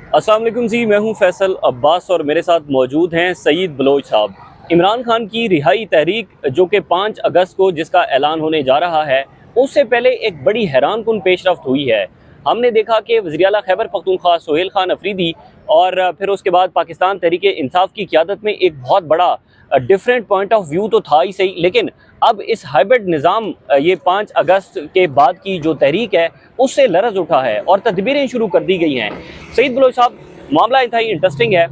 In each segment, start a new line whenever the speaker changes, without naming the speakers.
अस्सलाम वालेकुम जी, मैं हूं फैसल अब्बास और मेरे साथ मौजूद हैं सईद बलोच साहब। इमरान खान की रिहाई तहरीक जो कि 5 अगस्त को जिसका ऐलान होने जा रहा है, उससे पहले एक बड़ी हैरानकुन पेशरफ्त हुई है। हमने देखा कि वज़ीर आला खैबर पख्तूनख्वा सोहेल खान अफरीदी और फिर उसके बाद पाकिस्तान तहरीक इंसाफ की क़यादत में एक बहुत बड़ा डिफरेंट पॉइंट ऑफ व्यू तो था ही सही, लेकिन अब इस हाइब्रिड निज़ाम ये 5 अगस्त के बाद की जो तहरीक है उससे लरज़ उठा है और तदबीरें शुरू कर दी गई हैं। सईद बलोच साहब, मामला इंतहाई इंटरेस्टिंग है।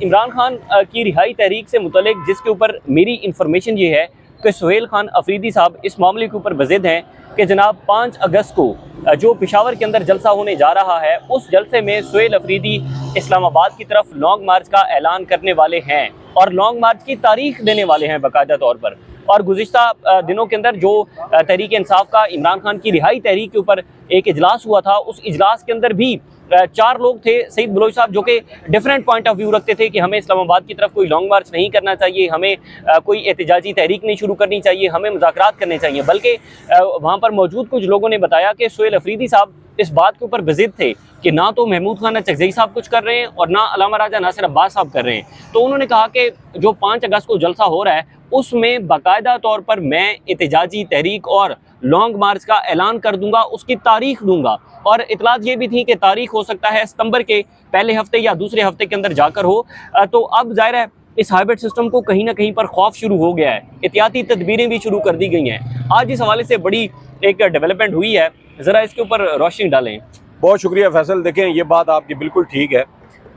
इमरान खान की रिहाई तहरीक से मुतल्लिक जिसके ऊपर मेरी इंफॉर्मेशन ये है कि सोहेल खान अफरीदी साहब इस मामले के ऊपर वज़ीद हैं कि जनाब 5 अगस्त को जो पेशावर के अंदर जलसा होने जा रहा है, उस जलसे में सोहेल अफरीदी इस्लामाबाद की तरफ लॉन्ग मार्च का ऐलान करने वाले हैं और लॉन्ग मार्च की तारीख देने वाले हैं बाकायदा तौर पर। और गुज़िश्ता दिनों के अंदर जो तहरीक इंसाफ का इमरान खान की रिहाई तहरीक के ऊपर एक इजलास हुआ था, उस इजलास के अंदर भी 4 लोग थे सईद बलोच साहब, जो कि डिफरेंट पॉइंट ऑफ व्यू रखते थे कि हमें इस्लामाबाद की तरफ कोई लॉन्ग मार्च नहीं करना चाहिए, हमें कोई एहतजाजी तहरीक नहीं शुरू करनी चाहिए, हमें मुज़ाकरात करने चाहिए। बल्कि वहाँ पर मौजूद कुछ लोगों ने बताया कि सोहेल अफरीदी साहब इस बात के ऊपर वज़ीद थे कि ना तो महमूद खान चकज़ई साहब कुछ कर रहे हैं और ना अल्लामा राजा नासिर अब्बास साहब कर रहे हैं। तो उन्होंने कहा कि जो 5 अगस्त को जलसा हो रहा है उसमें बाकायदा तौर पर मैं एहतजाजी तहरीक और लॉन्ग मार्च का ऐलान कर दूंगा, उसकी तारीख दूंगा। और इतलात ये भी थी कि तारीख हो सकता है सितंबर के पहले हफ्ते या दूसरे हफ्ते के अंदर जाकर हो। तो अब जाहिर है इस हाइब्रिड सिस्टम को कहीं ना कहीं पर खौफ शुरू हो गया है, एहतियाती तदबीरें भी शुरू कर दी गई हैं। आज इस हवाले से बड़ी एक डेवलपमेंट हुई है, ज़रा इसके ऊपर रोशनी डालें।
बहुत शुक्रिया फैसल। देखें, ये बात आपकी बिल्कुल ठीक है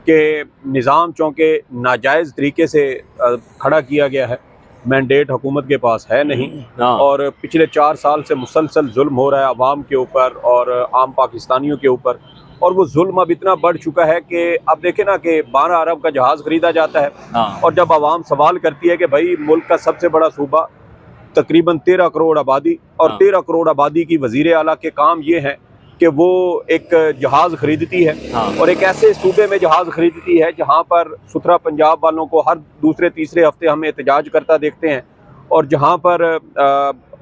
कि निज़ाम चूँकि नाजायज़ तरीके से खड़ा किया गया है, मैंडेट हुकूमत के पास है नहीं, और पिछले 4 साल से मुसलसल जुल्म हो रहा है अवाम के ऊपर और आम पाकिस्तानियों के ऊपर। और वो जुल्म अब इतना बढ़ चुका है कि अब देखें ना कि 12 अरब का जहाज़ खरीदा जाता है और जब अवाम सवाल करती है कि भाई मुल्क का सबसे बड़ा सूबा तकरीबन 13 करोड़ आबादी और 13 करोड़ आबादी की वज़ीर आला के काम ये हैं कि वो एक जहाज़ खरीदती है और एक ऐसे सूबे में जहाज़ खरीदती है जहाँ पर सुथरा पंजाब वालों को हर दूसरे तीसरे हफ्ते हम एहतजाज करता देखते हैं और जहाँ पर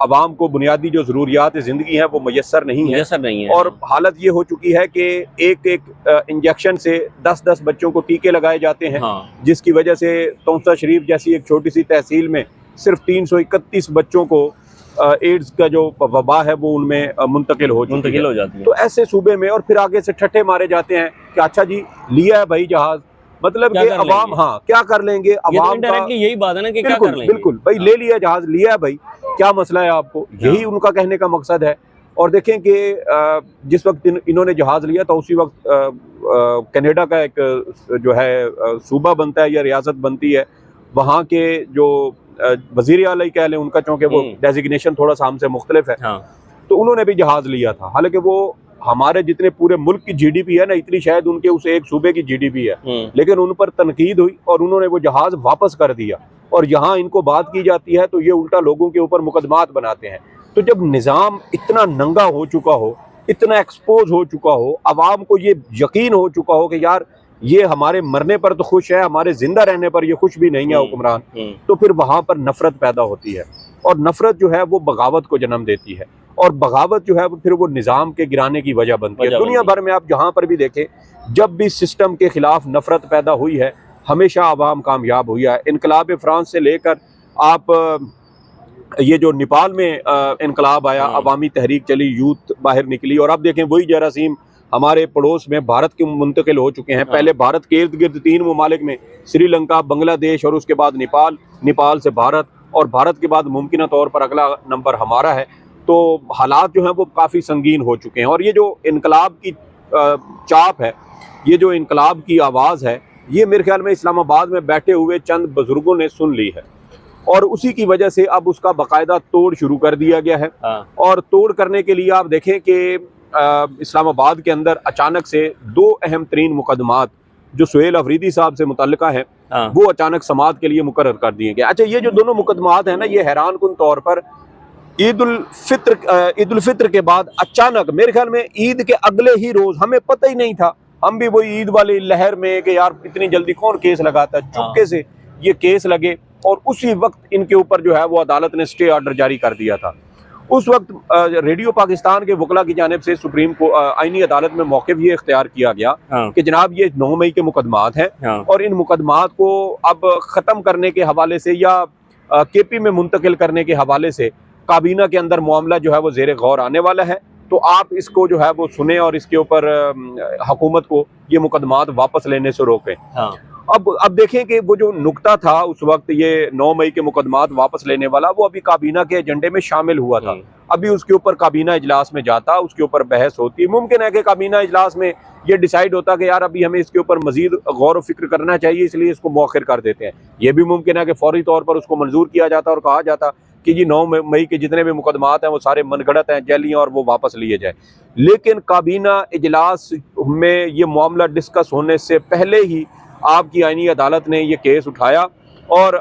अवाम को बुनियादी जो ज़रूरियात ज़िंदगी हैं वो मैसर नहीं है। और हालत ये हो चुकी है कि एक इंजेक्शन से 10-10 बच्चों को टीके लगाए जाते हैं, जिसकी वजह से तौसा शरीफ जैसी एक छोटी सी तहसील में सिर्फ 331 बच्चों को एड्स का जो वबा है वो उनमें मुंतकिल हो जाती है। तो ऐसे सूबे में और फिर आगे से ठट्ठे मारे जाते हैं कि अच्छा जी लिया है भाई जहाज, मतलब कि अवाम क्या कर लेंगे, अवाम का
यही बात है ना कि क्या कर लेंगे।
बिल्कुल भाई, ले लिया जहाज, लिया है भाई, क्या मसला है आपको, यही उनका कहने का मकसद है। और देखें कि जिस वक्त इन्होंने जहाज लिया था उसी वक्त कनाडा का एक जो है सूबा बनता है या रियासत बनती है, वहाँ के जो वजीर आला कह लें उनका, चूँकि वो डेजिग्नेशन थोड़ा सा हमसे मुख्तलिफ है, तो उन्होंने भी जहाज लिया था। हालांकि वो हमारे जितने पूरे मुल्क की जीडीपी है ना, इतनी शायद उनके उस एक सूबे की जीडीपी है, लेकिन उन पर तनकीद हुई और उन्होंने वो जहाज वापस कर दिया। और यहाँ इनको बात की जाती है तो ये उल्टा लोगों के ऊपर मुकदमात बनाते हैं। तो जब निज़ाम इतना नंगा हो चुका हो, इतना एक्सपोज हो चुका हो, अवाम को ये यकीन हो चुका हो कि यार ये हमारे मरने पर तो खुश है, हमारे जिंदा रहने पर ये खुश भी नहीं है हुक्मरान, तो फिर वहाँ पर नफरत पैदा होती है और नफरत जो है वो बगावत को जन्म देती है और बगावत जो है वो फिर वो निज़ाम के गिराने की वजह बनती है। दुनिया भर में आप जहाँ पर भी देखें, जब भी सिस्टम के खिलाफ नफरत पैदा हुई है हमेशा अवाम कामयाब हुई है। इनकलाब फ्रांस से लेकर आप ये जो नेपाल में इनकलाब आया, अवामी तहरीक चली, यूथ बाहर निकली, और अब देखें वही जरासीम हमारे पड़ोस में भारत के मुंतकिल हो चुके हैं। पहले भारत के इर्द गिर्द 3 ममालिक में श्रीलंका, बांग्लादेश और उसके बाद नेपाल, नेपाल से भारत और भारत के बाद मुमकिन तौर पर अगला नंबर हमारा है। तो हालात जो हैं वो काफ़ी संगीन हो चुके हैं और ये जो इनकलाब की चाप है, ये जो इनकलाब की आवाज़ है, ये मेरे ख्याल में इस्लामाबाद में बैठे हुए चंद बुजुर्गों ने सुन ली है और उसी की वजह से अब उसका बाकायदा तोड़ शुरू कर दिया गया है। और तोड़ करने के लिए आप देखें कि इस्लामाबाद के अंदर अचानक से 2 अहम तरीन मुकदमात जो सोहेल अफरीदी साहब से मुतल्लिका है वो अचानक समाअत के लिए मुकर्रर कर दिए गए। अच्छा, ये जो दोनों मुकदमात हैं ना, ये हैरान कुन तौर पर ईद उल फित्र के बाद अचानक, मेरे ख्याल में ईद के अगले ही रोज, हमें पता ही नहीं था, हम भी वही ईद वाली लहर में कि यार इतनी जल्दी कौन केस लगाता है, चुपके से ये केस लगे और उसी वक्त इनके ऊपर जो है वो अदालत ने स्टे ऑर्डर जारी कर दिया था। उस वक्त रेडियो पाकिस्तान के वकला की जानिब से सुप्रीम को आईनी अदालत में मौक़िफ़ ये इख्तियार किया गया कि जनाब ये 9 मई के मुकदमात हैं और इन मुकदमात को अब ख़त्म करने के हवाले से या KP में मुंतकिल करने के हवाले से काबीना के अंदर मामला जो है वो ज़ेर गौर आने वाला है, तो आप इसको जो है वो सुने और इसके ऊपर हुकूमत को ये मुकदमात वापस लेने से रोकें। अब देखें कि वो जो नुक्ता था उस वक्त ये 9 मई के मुकदमात वापस लेने वाला, वो अभी काबीना के एजेंडे में शामिल हुआ था। अभी उसके ऊपर काबीना इजलास में जाता, उसके ऊपर बहस होती, मुमकिन है कि काबीना इजलास में ये डिसाइड होता कि यार अभी हमें इसके ऊपर मजीद गौर व फिक्र करना चाहिए, इसलिए इसको मौखिर कर देते हैं। ये भी मुमकिन है कि फौरी तौर पर उसको मंजूर किया जाता और कहा जाता कि जी 9 मई के जितने भी मुकदमात हैं वो सारे मनगढ़ंत हैं, जैली हैं और वो वापस लिए जाए। लेकिन काबीना इजलास में ये मामला डिस्कस होने से पहले ही आपकी आईनी अदालत ने ये केस उठाया और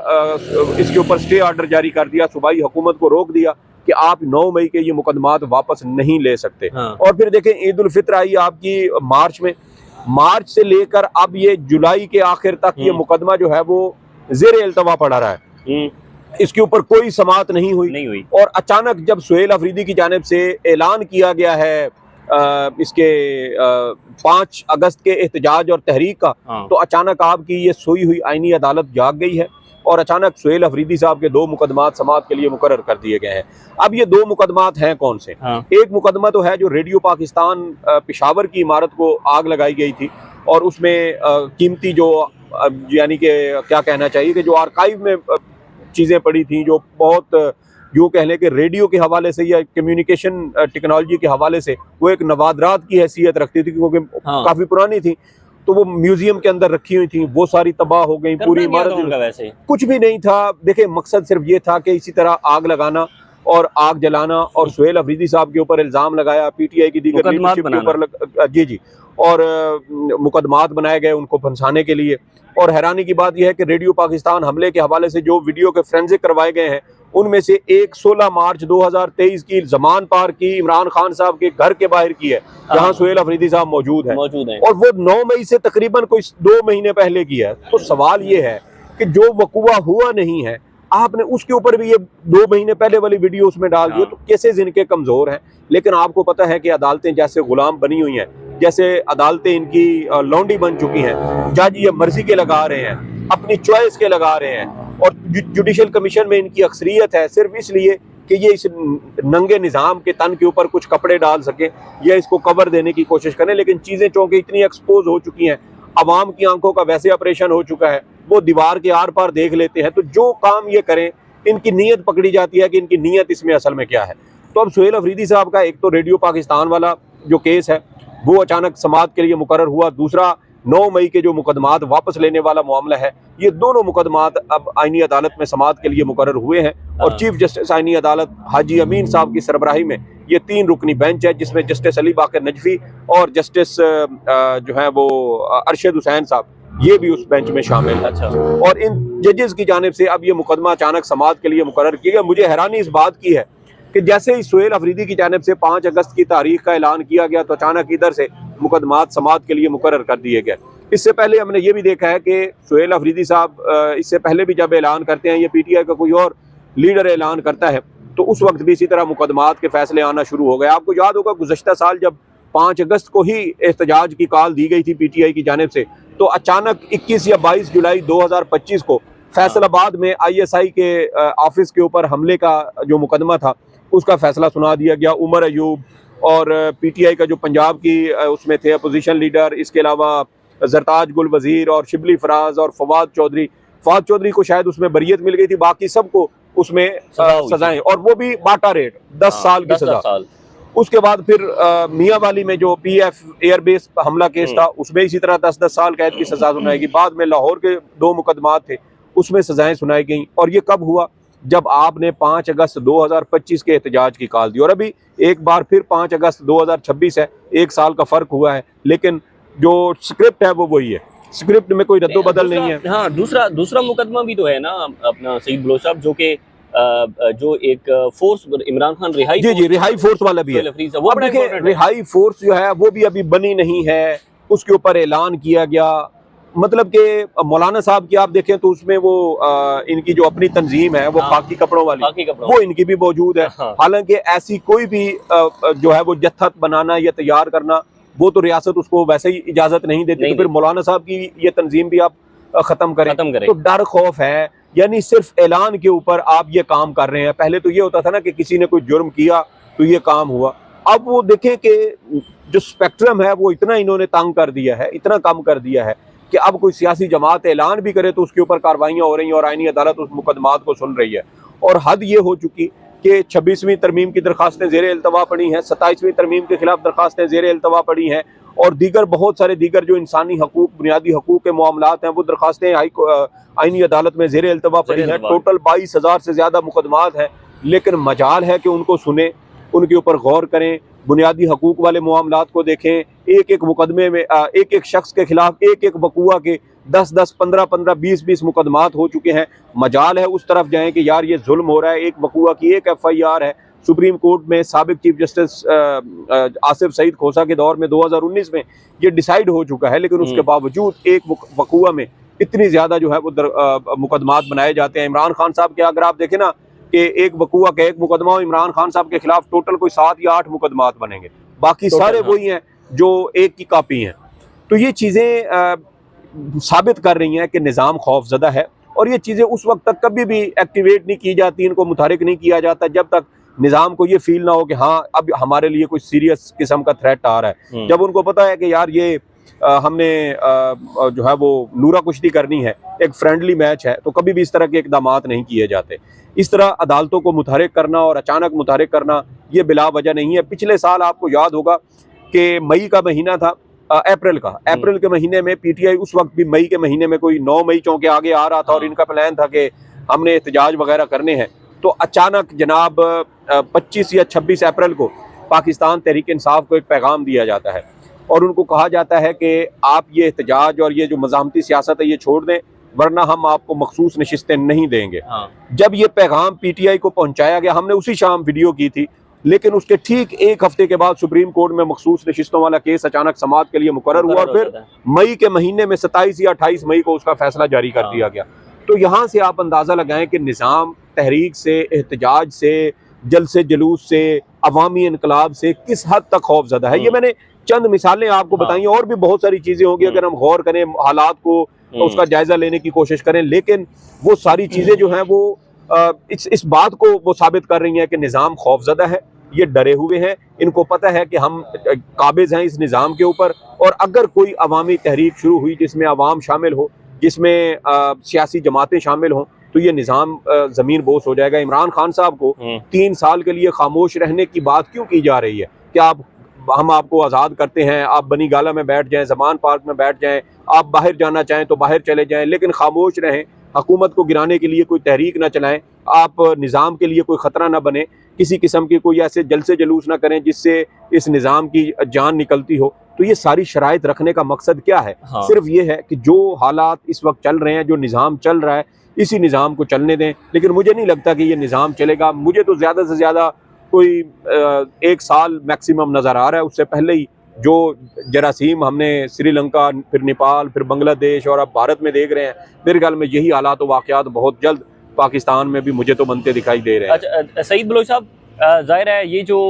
इसके ऊपर स्टे ऑर्डर जारी कर दिया, सूबाई हुकूमत को रोक दिया कि आप 9 मई के ये मुकदमात वापस नहीं ले सकते। और फिर देखें ईद उल फित्र आई आपकी मार्च में, मार्च से लेकर अब ये जुलाई के आखिर तक ये मुकदमा जो है वो ज़ेर इल्तवा पड़ा रहा है, इसके ऊपर कोई समाअत नहीं हुई। और अचानक जब सुहेल अफरीदी की जानिब से ऐलान किया गया है इसके 5 अगस्त के एहतजाज और तहरीक का, तो अचानक आपकी ये सोई हुई आईनी अदालत जाग गई है और अचानक सुहेल अफरीदी साहब के 2 मुकदमात समाअत के लिए मुकर्रर कर दिए गए हैं। अब ये 2 मुकदमात हैं कौन से? एक मुकदमा तो है जो रेडियो पाकिस्तान पेशावर की इमारत को आग लगाई गई थी और उसमें कीमती जो यानी कि क्या कहना चाहिए कि जो आर्काइव में चीज़ें पड़ी थी, जो बहुत यूँ कह लें कि रेडियो के हवाले से या कम्युनिकेशन टेक्नोलॉजी के हवाले से वो एक नवादरात की हैसियत रखती थी क्योंकि काफ़ी पुरानी थी, तो वो म्यूजियम के अंदर रखी हुई थी, वो सारी तबाह हो गई, पूरी इमारत।
वैसे कुछ
भी नहीं था। देखिए मकसद सिर्फ ये था कि इसी तरह आग लगाना और आग जलाना और सुहेल अफरीदी साहब के ऊपर इल्ज़ाम लगाया, PTI की दीगर लीडरशिप के ऊपर जी और मुकदमात बनाए गए उनको फंसाने के लिए। और हैरानी की बात यह है कि रेडियो पाकिस्तान हमले के हवाले से जो वीडियो के फोरेंसिक करवाए गए हैं उनमें से एक 16 मार्च 2023 की जमान पार की इमरान खान साहब के घर के बाहर की है, जहां सुहेल अफरीदी साहब मौजूद हैं और वो 9 मई से तकरीबन कोई 2 महीने पहले की है। तो सवाल ये है कि जो वक़ुआ हुआ नहीं है आपने उसके ऊपर भी ये 2 महीने पहले वाली वीडियो उसमें डाल दी, तो केसेस इनके कमज़ोर हैं। लेकिन आपको पता है कि अदालतें जैसे गुलाम बनी हुई हैं, जैसे अदालतें इनकी लौंडी बन चुकी हैं, जज ये मर्जी के लगा रहे हैं, अपनी चॉइस के लगा रहे हैं और जुडिशल कमीशन में इनकी अक्सरियत है सिर्फ इसलिए कि ये इस नंगे निज़ाम के तन के ऊपर कुछ कपड़े डाल सकें या इसको कवर देने की कोशिश करें। लेकिन चीज़ें चूँकि इतनी एक्सपोज हो चुकी हैं, आवाम की आंखों का वैसे ऑपरेशन हो चुका है, वो दीवार के आर पार देख लेते हैं, तो जो काम ये करें इनकी नीयत पकड़ी जाती है कि इनकी नीयत इसमें असल में क्या है। तो अब सुहेल अफरीदी साहब का एक तो रेडियो पाकिस्तान वाला जो केस है वो अचानक समाअत के लिए मुकर्रर हुआ, दूसरा 9 मई के जो मुकदमात वापस लेने वाला मामला है, ये दोनों मुकदमात अब आईनी अदालत में समाअत के लिए मुकर्रर हुए हैं। और चीफ जस्टिस आईनी अदालत हाजी अमीन साहब की सरबराही में ये 3 रुकनी बेंच है, जिसमें जस्टिस अली बाकर नजफी और जस्टिस जो है वो अरशद हुसैन साहब ये भी उस बेंच में शामिल है। और इन जजेस की जानिब से अब ये मुकदमा अचानक समाअत के लिए मुकर्रर किया गया। मुझे हैरानी इस बात की है कि जैसे ही सुहेल अफरीदी की जानिब से 5 अगस्त की तारीख का ऐलान किया गया तो अचानक इधर से मुकदमात समाअत के लिए मुकर्रर कर दिए गए। इससे पहले हमने ये भी देखा है कि सुहेल अफरीदी साहब इससे पहले भी जब ऐलान करते हैं, ये PTI का कोई और लीडर ऐलान करता है, तो उस वक्त भी इसी तरह मुकदमात के फैसले आना शुरू हो गए। आपको याद होगा गुज़श्ता साल जब 5 अगस्त को ही एहतजाज की कॉल दी गई थी PTI की जानिब से, तो अचानक 21 या 22 जुलाई 2025 को फैसलाबाद में ISI के ऑफिस के ऊपर हमले का जो मुकदमा था उसका फैसला सुना दिया गया। उमर अयूब और PTI का जो पंजाब की उसमें थे अपोजिशन लीडर, इसके अलावा जरताज गुल वजीर और शिबली फराज और फवाद चौधरी को शायद उसमें बरियत मिल गई थी, बाकी सबको उसमें सजाएं, और वो भी बाटा रेट 10 साल की सजा। उसके बाद फिर मियाँ वाली में जो PF एयरबेस हमला केस था उसमें इसी तरह 10-10 साल कैद की सजा सुनाई गई। बाद में लाहौर के 2 मुकदमात थे उसमें सजाएं सुनाई गई। और ये कब हुआ? जब आपने 5 अगस्त 2025 के एहतजाज की कॉल दी। और अभी एक बार फिर 5 अगस्त 2026 है, 1 साल का फ़र्क हुआ है, लेकिन जो स्क्रिप्ट है वो वही है, स्क्रिप्ट में कोई रद्दो-बदल नहीं है।
हाँ, दूसरा मुकदमा भी तो है ना अपना सईद बलोच साहब, जो कि जो एक फोर्स इमरान खान रिहाई
रिहाई फोर्स वाला भी है। अब देखिए रिहाई फोर्स जो है वो भी अभी बनी नहीं है, उसके ऊपर ऐलान किया गया मतलब कि मौलाना साहब की आप देखें तो उसमें वो इनकी जो अपनी तंजीम है वो
हाँ,
खाकी कपड़ों वाली,
खाकी कपड़ों
वो इनकी भी मौजूद है।
हाँ।
हालांकि ऐसी कोई भी जो है वो जत्था बनाना या तैयार करना, वो तो रियासत उसको वैसे ही इजाजत नहीं देती, तो फिर मौलाना साहब की ये तंजीम भी आप खत्म करें। तो डर खौफ है, यानी सिर्फ ऐलान के ऊपर आप ये काम कर रहे हैं। पहले तो ये होता था ना कि किसी ने कोई जुर्म किया तो ये काम हुआ। अब वो देखें कि जो स्पेक्ट्रम है वो इतना इन्होंने तंग कर दिया है, इतना कम कर दिया है कि अब कोई सियासी जमात ऐलान भी करे तो उसके ऊपर कार्रवाइयाँ हो रही हैं और आईनी अदालत उस मुकदमात को सुन रही है। और हद ये हो चुकी कि 26वीं तरमीम की दरखास्तें ज़ेर इल्तवा पड़ी हैं, 27वीं तरमीम के खिलाफ दरखास्तें ज़ेर इल्तवा पड़ी हैं, और दीगर बहुत सारे दीगर जो इंसानी हकूक, बुनियादी हकूक के मामलात हैं, वो दरखास्तें आईनी अदालत में ज़ेर इल्तवा पड़ी हैं। टोटल 22,000 से ज़्यादा मुकदमात हैं, लेकिन मजाल है कि उनको सुने, उनके ऊपर गौर करें, बुनियादी हकूक वाले मामलात को देखें। एक एक मुकदमे में एक एक शख्स के खिलाफ एक एक वकूआ के 10-10, 15-15, 20-20 मुकदमात हो चुके हैं। मजाल है उस तरफ जाएं कि यार ये जुल्म हो रहा है। एक वकूआ की एक FIR है। सुप्रीम कोर्ट में साबिक चीफ जस्टिस आसिफ सईद खोसा के दौर में 2019 में ये डिसाइड हो चुका है, लेकिन उसके बावजूद एक वकूआ में इतनी ज़्यादा जो है वो मुकदमात बनाए जाते हैं। इमरान खान साहब के अगर आप देखें ना कि एक वकूआ का एक मुकदमा, इमरान खान साहब के खिलाफ टोटल कोई 7 या 8 मुकदमात बनेंगे, बाकी सारे वही हैं जो एक की कॉपी हैं। तो ये चीज़ें साबित कर रही हैं कि निज़ाम खौफजदा है, और ये चीज़ें उस वक्त तक कभी भी एक्टिवेट नहीं की जाती, इनको मुतहरिक नहीं किया जाता जब तक निज़ाम को ये फील ना हो कि हाँ अब हमारे लिए कोई सीरियस किस्म का थ्रेट आ रहा है। जब उनको पता है कि यार ये हमने जो है वो नूरा कुश्ती करनी है, एक फ्रेंडली मैच है, तो कभी भी इस तरह के इक़दामात नहीं किए जाते। इस तरह अदालतों को मुतहरिक करना और अचानक मुतहरिक करना ये बिला वजह नहीं है। पिछले साल आपको याद होगा कि मई का महीना था, अप्रैल के महीने में PTI उस वक्त भी मई के महीने में कोई 9 मई चौंके आगे आ रहा था और इनका प्लान था कि हमने एहतजाज वगैरह करने हैं। तो अचानक जनाब 25 या 26 अप्रैल को पाकिस्तान तहरीक इंसाफ को एक पैगाम दिया जाता है और उनको कहा जाता है कि आप ये एहतजाज और ये जो मज़ामती सियासत है ये छोड़ दें, वरना हम आपको मखसूस नशिस्तें नहीं देंगे। जब ये पैगाम PTI को पहुंचाया गया, हमने उसी शाम वीडियो की थी, लेकिन उसके ठीक एक हफ्ते के बाद सुप्रीम कोर्ट में मखसूस नशिस्तों वाला केस अचानक समाअत के लिए मुकर्रर हुआ और फिर मई के महीने में 27 या 28 मई को उसका फैसला जारी कर दिया गया। तो यहाँ से आप अंदाज़ा लगाएं कि निज़ाम तहरीक से, एहतजाज से, जलसे जुलूस से, अवामी इनकलाब से किस हद तक खौफजदा है। ये मैंने चंद मिसालें आपको बताई, और भी बहुत सारी चीज़ें होंगी अगर हम गौर करें, हालात को उसका जायज़ा लेने की कोशिश करें, लेकिन वो सारी चीज़ें जो हैं वो इस बात को वो साबित कर रही हैं कि निज़ाम खौफजदा है, ये डरे हुए हैं, इनको पता है कि हम काबिज हैं इस निज़ाम के ऊपर, और अगर कोई अवामी तहरीक शुरू हुई जिसमें अवाम शामिल हो, जिसमें सियासी जमातें शामिल हों, तो ये निज़ाम ज़मीन बोस हो जाएगा। इमरान खान साहब को 3 साल के लिए खामोश रहने की बात क्यों की जा रही है कि हम आपको आज़ाद करते हैं, आप बनी गाला में बैठ जाएं, ज़मान पार्क में बैठ जाएं, आप बाहर जाना चाहें तो बाहर चले जाएं, लेकिन खामोश रहें, हुकूमत को गिराने के लिए कोई तहरीक ना चलाएं, आप निज़ाम के लिए कोई ख़तरा ना बने, किसी किस्म की कोई ऐसे जलसे जुलूस ना करें जिससे इस निज़ाम की जान निकलती हो। तो ये सारी शराइत रखने का मकसद क्या है? सिर्फ ये है कि जो हालात इस वक्त चल रहे हैं, जो निज़ाम चल रहा है, इसी निज़ाम को चलने दें। लेकिन मुझे नहीं लगता कि ये निज़ाम चलेगा। मुझे तो ज़्यादा से ज़्यादा कोई 1 साल मैक्सिमम नज़र आ रहा है। उससे पहले ही जो जरासीम हमने श्रीलंका, फिर नेपाल, फिर बांग्लादेश और अब भारत में देख रहे हैं, मेरे ख्याल में यही हालात व वाक़यात बहुत जल्द पाकिस्तान में भी मुझे तो बनते दिखाई दे रहे हैं।
अच्छा सईद बलोच साहब, ज़ाहिर है ये जो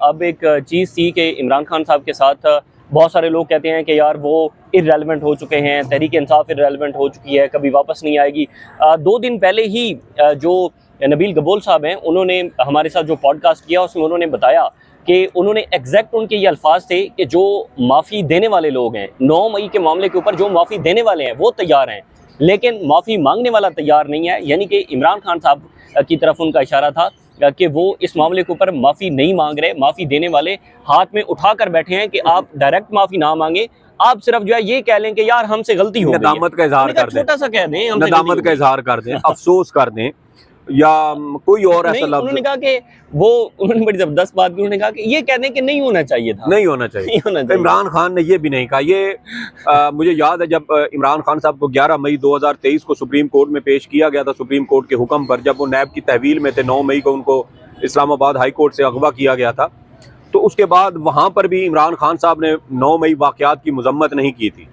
अब एक चीज़ थी कि इमरान खान साहब के साथ बहुत सारे लोग कहते हैं कि यार वो इररेलेवेंट हो चुके हैं, तहरीक इंसाफ इररेलेवेंट हो चुकी है, कभी वापस नहीं आएगी। 2 दिन पहले ही जो नबील गबोल साहब हैं, उन्होंने हमारे साथ जो पॉडकास्ट किया उसमें उन्होंने बताया कि उन्होंने एग्जैक्ट उनके ये अल्फाज थे कि जो माफ़ी देने वाले लोग हैं, 9 मई के मामले के ऊपर जो माफ़ी देने वाले हैं वो तैयार हैं, लेकिन माफ़ी मांगने वाला तैयार नहीं है। यानी कि इमरान खान साहब की तरफ उनका इशारा था कि वो इस मामले के ऊपर माफ़ी नहीं मांग रहे, माफ़ी देने वाले हाथ में उठा कर बैठे हैं कि आप डायरेक्ट माफ़ी ना मांगे, आप सिर्फ जो है ये कह लें कि यार हमसे गलती हो गई है,
नदामत का इजहार कर दें,
छोटा सा कह दें,
नदामत का इजहार कर दें, अफसोस कर दें, या कोई और ऐसा लफ्ज़।
उन्होंने कहा कि उन्होंने बड़ी ज़बरदस्त बात की, उन्होंने कहा कि ये कहने कि नहीं होना चाहिए था,
नहीं होना चाहिए। इमरान खान ने ये भी नहीं कहा। ये मुझे याद है जब इमरान खान साहब को 11 मई 2023 को सुप्रीम कोर्ट में पेश किया गया था, सुप्रीम कोर्ट के हुक्म पर, जब वो नैब की तहवील में थे, 9 मई को उनको इस्लामाबाद हाई कोर्ट से अगवा किया गया था, तो उसके बाद वहाँ पर भी इमरान खान साहब ने 9 मई वाक़यात की मजम्मत नहीं की थी।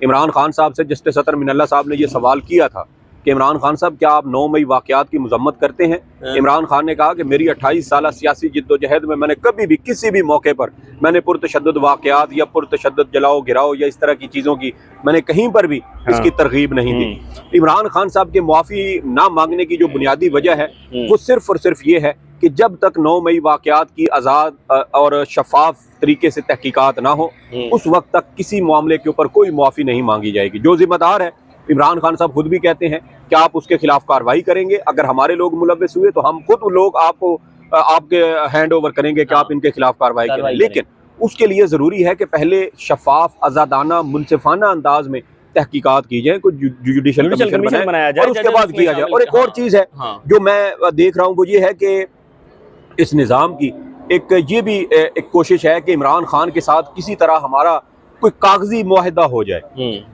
इमरान खान साहब से जस्टिस अतर मिनल्ला साहब ने ये सवाल किया था कि इमरान खान साहब क्या आप 9 मई वाक़यात की मजम्मत करते हैं। इमरान खान ने कहा कि मेरी 28 साल सियासी जिद्दोजहद में मैंने कभी भी किसी भी मौके पर मैंने पुरतशद्दुद वाक़यात या पुरतशद्दुद जलाओ गिराओ या इस तरह की चीज़ों की मैंने कहीं पर भी इसकी तरगीब नहीं दी। इमरान खान साहब के मुआफ़ी ना मांगने की जो बुनियादी वजह है वो सिर्फ़ और सिर्फ ये है कि जब तक 9 मई वाक़यात की आज़ाद और शफाफ तरीके से तहकीकात ना हो उस वक्त तक किसी मामले के ऊपर कोई मुआफ़ी नहीं मांगी जाएगी। जो जिम्मेदार है इमरान खान साहब खुद भी कहते हैं कि आप उसके खिलाफ कार्रवाई करेंगे, अगर हमारे लोग मुलव्वस हुए तो हम खुद लोग आपको आपके हैंड ओवर करेंगे कि आप इनके खिलाफ कार्रवाई करें। लेकिन उसके लिए ज़रूरी है कि पहले शफाफ, आज़ादाना, मुनसिफाना अंदाज में तहकीकात की जाए, कुछ जुडिशल कमीशन बनाया जाए और उसके बाद किया जाए। और एक और चीज़ है जो मैं देख रहा हूँ वो ये है कि इस निज़ाम की ये भी एक कोशिश है कि इमरान खान के साथ किसी तरह हमारा कोई कागजी मुआहदा हो जाए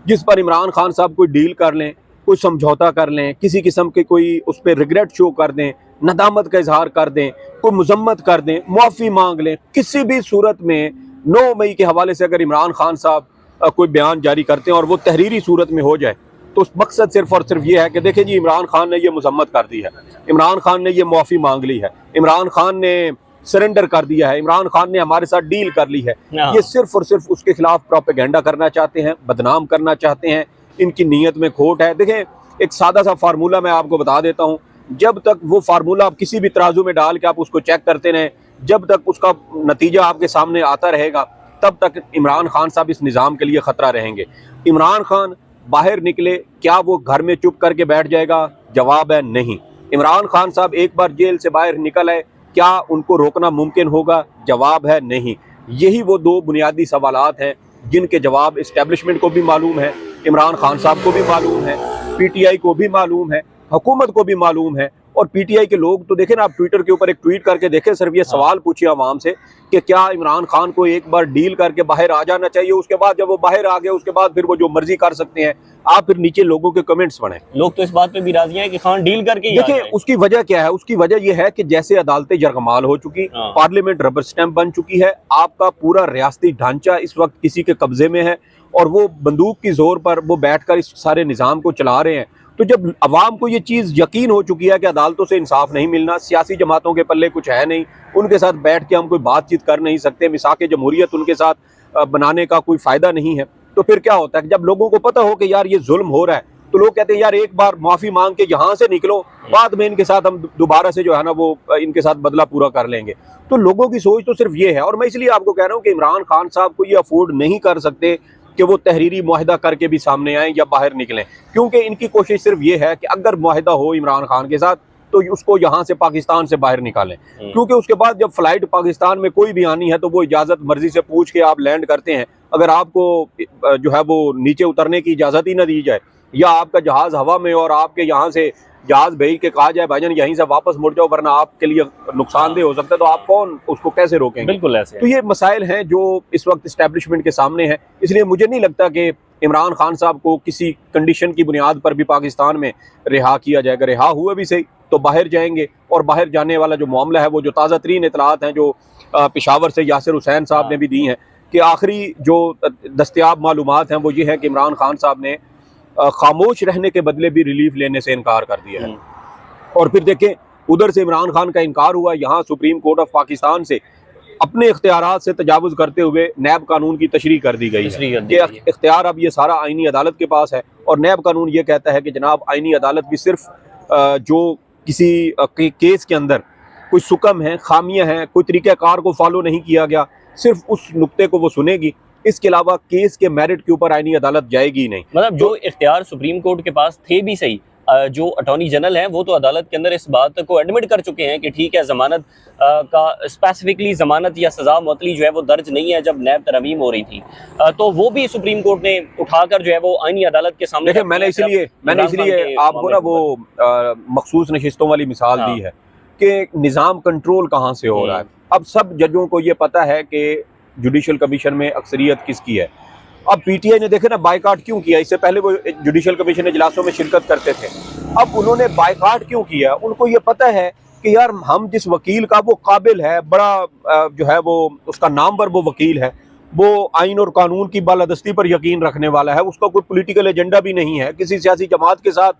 जिस पर इमरान खान साहब कोई डील कर लें, कोई समझौता कर लें, किसी किस्म के कोई उस पर रिग्रेट शो कर दें, नदामत का इजहार कर दें, कोई मजम्मत कर दें, मुआफ़ी मांग लें। किसी भी सूरत में 9 मई के हवाले से अगर इमरान खान साहब कोई बयान जारी करते हैं और वो तहरीरी सूरत में हो जाए तो उस मकसद सिर्फ और सिर्फ ये है कि देखें जी इमरान खान ने ये मजम्मत कर दी है, इमरान खान ने ये मुआफ़ी मांग ली है, इमरान खान ने सरेंडर कर दिया है, इमरान खान ने हमारे साथ डील कर ली है। ये सिर्फ और सिर्फ उसके खिलाफ प्रोपेगेंडा करना चाहते हैं, बदनाम करना चाहते हैं। इनकी नीयत में खोट है। देखें एक सादा सा फार्मूला मैं आपको बता देता हूँ, जब तक वो फार्मूला आप किसी भी तराजू में डाल के आप उसको चेक करते रहें, जब तक उसका नतीजा आपके सामने आता रहेगा तब तक इमरान खान साहब इस निज़ाम के लिए ख़तरा रहेंगे। इमरान खान बाहर निकले, क्या वो घर में चुप करके बैठ जाएगा? जवाब है नहीं। इमरान खान साहब एक बार जेल से बाहर निकल आए, क्या उनको रोकना मुमकिन होगा? जवाब है नहीं। यही वो दो बुनियादी सवालात हैं जिनके जवाब इस्टेब्लिशमेंट को भी मालूम है, इमरान खान साहब को भी मालूम है, पीटीआई को भी मालूम है, हुकूमत को भी मालूम है। और पीटीआई के लोग तो देखें ना, आप ट्विटर के ऊपर एक ट्वीट करके देखें, सिर्फ ये सवाल पूछिए आवाम से कि क्या इमरान खान को एक बार डील करके बाहर आ जाना चाहिए, उसके बाद जब वो बाहर आ गए उसके बाद फिर वो जो मर्जी कर सकते हैं। आप फिर नीचे लोगों के कमेंट्स पढ़ें।
लोग तो इस बात पे भी राजी हैं कि खान डील करके
देखिए उसकी वजह क्या है। उसकी वजह यह है कि जैसे अदालतें जरगमाल हो चुकी, पार्लियामेंट रबर स्टैंप बन चुकी है, आपका पूरा रियासती ढांचा इस वक्त किसी के कब्जे में है और वो बंदूक की जोर पर वो बैठकर इस सारे निज़ाम को चला रहे हैं। तो जब अवाम को ये चीज़ यकीन हो चुकी है कि अदालतों से इंसाफ नहीं मिलना, सियासी जमातों के पल्ले कुछ है नहीं, उनके साथ बैठ के हम कोई बातचीत कर नहीं सकते, मिसाक जमहूरियत उनके साथ बनाने का कोई फ़ायदा नहीं है, तो फिर क्या होता है कि जब लोगों को पता हो कि यार ये जुल्म हो रहा है तो लोग कहते हैं यार एक बार माफ़ी मांग के यहाँ से निकलो, बाद में इनके साथ हम दोबारा से जो है ना वो इनके साथ बदला पूरा कर लेंगे। तो लोगों की सोच तो सिर्फ ये है। और मैं इसलिए आपको कह रहा हूँ कि इमरान खान साहब को ये अफोर्ड नहीं कर सकते कि वो तहरीरी मुआहदा करके भी सामने आएँ या बाहर निकलें, क्योंकि इनकी कोशिश सिर्फ ये है कि अगर मुआहदा हो इमरान खान के साथ तो उसको यहाँ से पाकिस्तान से बाहर निकालें, क्योंकि उसके बाद जब फ्लाइट पाकिस्तान में कोई भी आनी है तो वो इजाज़त मर्जी से पूछ के आप लैंड करते हैं। अगर आपको जो है वो नीचे उतरने की इजाज़त ही ना दी जाए या आपका जहाज़ हवा में और आपके यहाँ से जहाज़ भेज के कहा जाए भाईजान यहीं से वापस मुड़ जाओ वरना आपके लिए नुकसानदेह हो सकता है, तो आप कौन उसको कैसे रोकेंगे?
बिल्कुल ऐसे।
तो ये मसाइल हैं जो इस वक्त इस्टेब्लिशमेंट के सामने हैं। इसलिए मुझे नहीं लगता कि इमरान खान साहब को किसी कंडीशन की बुनियाद पर भी पाकिस्तान में रिहा किया जाएगा। रिहा हुए भी सही तो बाहर जाएंगे, और बाहर जाने वाला जो मामला है वो जो ताज़ा तरीन इतलात हैं जो पेशावर से यासिर हुसैन साहब ने भी दी हैं कि आखिरी जो दस्तयाब मालूमात हैं वो ये है कि इमरान खान साहब ने खामोश रहने के बदले भी रिलीफ लेने से इनकार कर दिया है। और फिर देखें उधर से इमरान खान का इनकार हुआ, यहाँ सुप्रीम कोर्ट ऑफ पाकिस्तान से अपने इख्तियारात से तजावुज़ करते हुए नैब कानून की तशरीह कर दी गई है कि इख्तियार अब ये सारा आईनी अदालत के पास है। और नैब कानून ये कहता है कि जनाब आईनी अदालत भी सिर्फ जो किसी केस के अंदर कोई सुकम है, खामियां हैं, कोई तरीक़ाकार को फॉलो नहीं किया गया, सिर्फ उस नुक्ते को वो सुनेगी, इसके अलावा केस के मेरिट के ऊपर आईनी अदालत जाएगी नहीं।
मतलब जो इख्तियार सुप्रीम कोर्ट के पास थे भी सही, जो अटॉर्नी जनरल हैं वो तो अदालत के अंदर इस बात को एडमिट कर चुके हैं कि ठीक है ज़मानत का स्पेसिफिकली ज़मानत या सज़ा मुअत्तली जो है वो दर्ज नहीं है जब नैब तरमीम हो रही थी, तो वो भी सुप्रीम कोर्ट ने उठाकर जो है वो आईनी अदालत के सामने।
देखिए मैंने इसलिए आपको ना वो मखसूस नशिस्तों वाली मिसाल दी है कि निज़ाम कंट्रोल कहाँ से हो रहा है। अब सब जजों को ये पता है कि जुडिशल कमीशन में अक्सरियत किसकी है। अब पीटीआई ने देखे ना बायकाट क्यों किया, इससे पहले वो जुडिशल कमीशन इजलासों में शिरकत करते थे, अब उन्होंने बायकाट क्यों किया? उनको ये पता है कि यार हम जिस वकील का वो काबिल है, बड़ा जो है वो उसका नामवर वो वकील है, वो आइन और कानून की बालादस्ती पर यकीन रखने वाला है, उसका कोई पॉलिटिकल एजेंडा भी नहीं है, किसी सियासी जमात के साथ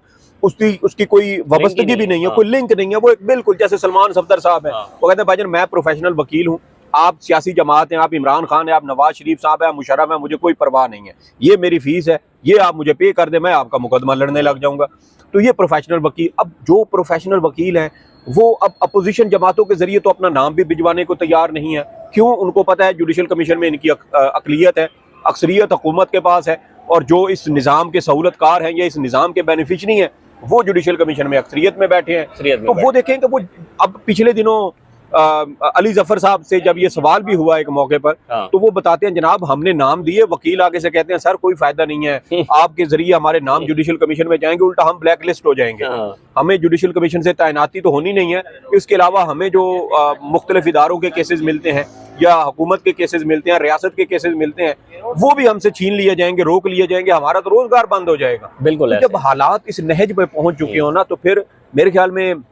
उसकी कोई वाबस्तगी भी नहीं है, कोई लिंक नहीं है। वो एक बिल्कुल जैसे सलमान सफदर साहब है, वो कहते हैं भाईजान मैं प्रोफेशनल वकील हूँ, आप सियासी जमात हैं, आप इमरान खान है, आप नवाज शरीफ साहब है, आप मुशर्रफ है, मुझे कोई परवाह नहीं है, ये मेरी फीस है, ये आप मुझे पे कर दे, मैं आपका मुकदमा लड़ने लग जाऊंगा। तो ये प्रोफेशनल वकील, अब जो प्रोफेशनल वकील हैं वो अब अपोजिशन जमातों के जरिए तो अपना नाम भी भिजवाने को तैयार नहीं है। क्यों? उनको पता है जुडिशल कमीशन में इनकी अकलियत है, अक्सरियत हुकूमत के पास है, और जो इस निज़ाम के सहूलतकार हैं या इस निज़ाम के बेनिफिशरी हैं वो जुडिशल कमीशन में अक्सरियत में बैठे हैं। तो वो देखें कि वो अब पिछले दिनों अली जफर साहब से जब ये सवाल भी हुआ एक मौके पर, तो वो बताते हैं जनाब हमने नाम दिए, वकील आगे से कहते हैं सर कोई फायदा नहीं है, आपके जरिए हमारे नाम जुडिशल कमीशन में जाएंगे, उल्टा हम ब्लैक लिस्ट हो जाएंगे, हमें जुडिशल कमीशन से तैनाती तो होनी नहीं है, इसके अलावा हमें जो मुख्तलिफ इदारों के केसेस मिलते हैं या हुकूमत के केसेस मिलते हैं, रियासत के केसेस मिलते हैं, वो भी हमसे छीन लिए जाएंगे, रोक लिए जाएंगे, हमारा तो रोजगार बंद हो जाएगा।
बिल्कुल।
तो जब हालात इस नहज पे पहुंच चुके हो ना, तो फिर मेरे ख्याल में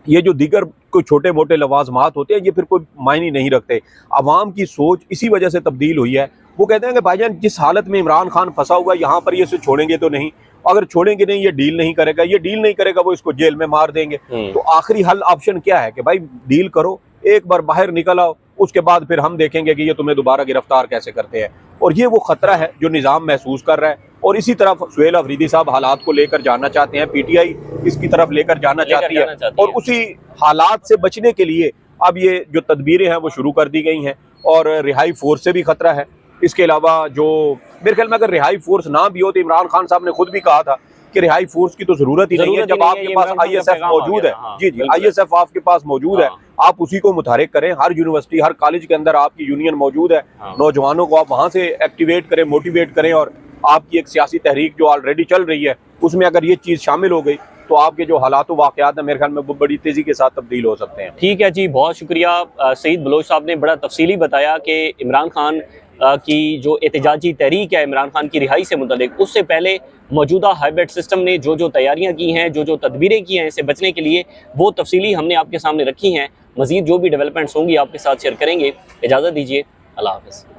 ये जो दीगर कोई छोटे मोटे लवाजमात होते हैं ये फिर कोई मायने नहीं रखते। अवाम की सोच इसी वजह से तब्दील हुई है। वो कहते हैं कि भाईजान जिस हालत में इमरान खान फंसा हुआ है यहाँ पर ये इसे छोड़ेंगे तो नहीं, अगर छोड़ेंगे नहीं ये डील नहीं करेगा, ये डील नहीं करेगा वो इसको जेल में मार देंगे। तो आखिरी हल ऑप्शन क्या है कि भाई डील करो, एक बार बाहर निकल आओ, उसके बाद फिर हम देखेंगे कि ये तुम्हें दोबारा गिरफ्तार कैसे करते हैं। और ये वो खतरा है जो निज़ाम महसूस कर रहा है, और इसी तरफ सुहेल अफरीदी साहब हालात को लेकर जाना चाहते हैं, पीटीआई इसकी तरफ लेकर जाना चाहती है, और उसी हालात से बचने के लिए अब ये जो तदबीरें हैं वो शुरू कर दी गई हैं। और रिहाई फोर्स से भी खतरा है। इसके अलावा जो मेरे ख्याल में अगर रिहाई फोर्स ना भी हो तो इमरान खान साहब ने खुद भी कहा था कि रिहाई फोर्स की तो जरूरत ही नहीं है, जब आपके पास ISF मौजूद है। जी जी, ISF आपके पास मौजूद है, आप उसी को मुतहरिक करें। हर यूनिवर्सिटी हर कॉलेज के अंदर आपकी यूनियन मौजूद है, नौजवानों को आप वहाँ से एक्टिवेट करें, मोटिवेट करें, और आपकी एक सियासी तहरीक जो ऑलरेडी चल रही है उसमें अगर ये चीज़ शामिल हो गई तो आपके जो हालात वाक़यात हैं मेरे ख्याल में वो बड़ी तेज़ी के साथ तब्दील हो सकते हैं।
ठीक है जी, बहुत शुक्रिया। सईद बलोच साहब ने बड़ा तफसीली बताया कि इमरान खान की जो एहतजाजी तहरीक है इमरान खान की रिहाई से मुतल्लिक, उससे पहले मौजूदा हाइब्रिड सिस्टम ने जो जो तैयारियां की हैं, जो जो तदबीरें की हैं इससे बचने के लिए, वो तफसीली हमने आपके सामने रखी हैं। मज़ीद जो भी डेवलपमेंट्स होंगी आपके साथ शेयर करेंगे। इजाज़त दीजिए, अल्लाह हाफ़िज़।